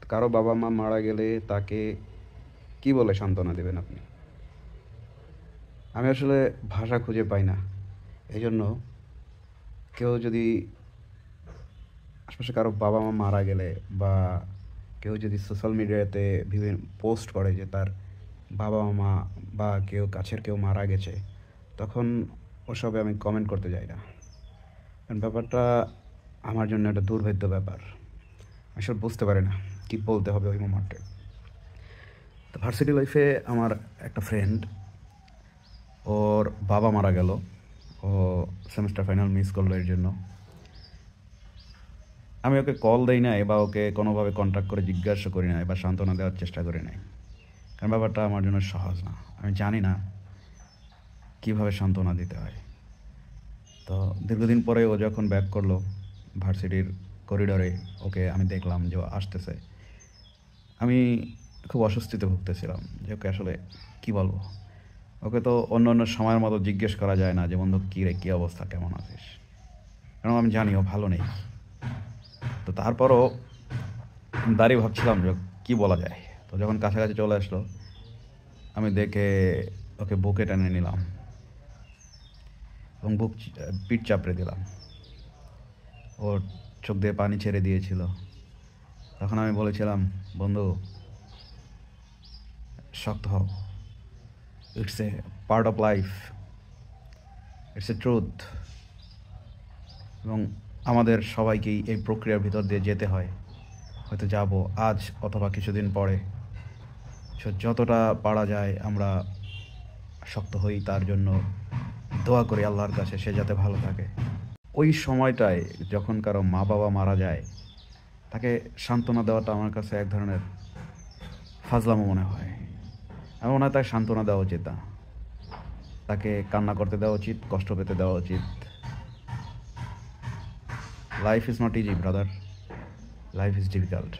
কারো বাবা মা মারা গেলে তাকে কি বলে সান্ত্বনা দেবেন আপনি? আমি আসলে ভাষা খুঁজে পাই না। এই জন্য কেউ যদি আশেপাশে কারো বাবা মা মারা গেলে বা কেউ যদি সোশ্যাল মিডিয়াতে বিভিন্ন পোস্ট করে যে তার বাবা মা বা কেউ কাছের কেউ মারা গেছে, তখন ওসবে আমি কমেন্ট করতে যাই না। কারণ ব্যাপারটা আমার জন্য একটা দুর্ভেদ্য ব্যাপার। আসলে বুঝতে পারি না কী বলতে হবে ওই মোমেন্টে। তো ভার্সিটি লাইফে আমার একটা ফ্রেন্ড, ওর বাবা মারা গেল। ও সেমেস্টার ফাইনাল মিস করলো এর জন্য। আমি ওকে কল দেই নাই বা ওকে কোনোভাবে কন্ট্যাক্ট করে জিজ্ঞাসা করি নাই বা সান্ত্বনা দেওয়ার চেষ্টা করি নাই, কারণ ব্যাপারটা আমার জন্য সহজ না। আমি জানি না কীভাবে সান্ত্বনা দিতে হয়। তো দীর্ঘদিন পরে ও যখন ব্যাক করলো ভার্সিটির করিডোরে, ওকে আমি দেখলাম যে ও আসতেছে। আমি খুব অস্বস্তিতে ভুগতেছিলাম যে ওকে আসলে কী বলবো। ওকে তো অন্য অন্য সময়ের মতো জিজ্ঞেস করা যায় না যে বন্ধু কী রে, কী অবস্থা, কেমন আছিস, কারণ আমি জানি ও ভালো নেই। তো তারপরও দাঁড়িয়ে ভাবছিলাম যে কী বলা যায়। তো যখন কাছাকাছি চলে আসলো, আমি দেখে ওকে বুকে টেনে নিলাম এবং পিঠ চাপড়ে দিলাম। ওর চোখ দিয়ে পানি ছেড়ে দিয়েছিল। তখন আমি বলেছিলাম, বন্ধু শক্ত হও, it's a part of life, it's a truth. এবং আমাদের সবাইকেই এই প্রক্রিয়ার ভিতর দিয়ে যেতে হয়। হয়তো যাব আজ অথবা কিছুদিন পরে। যতটা পারা যায় আমরা শক্ত হই, তার জন্য দোয়া করি আল্লাহর কাছে সে যাতে ভালো থাকে। ওই সময়টায় যখন কারো মা বাবা মারা যায়, তাকে সান্ত্বনা দেওয়াটা আমার কাছে এক ধরনের ফাজলামো মনে হয়। আমার মনে হয় তাকে সান্ত্বনা দেওয়া উচিত না, তাকে কান্না করতে দেওয়া উচিত, কষ্ট পেতে দেওয়া উচিত। Life is not easy brother, life is difficult.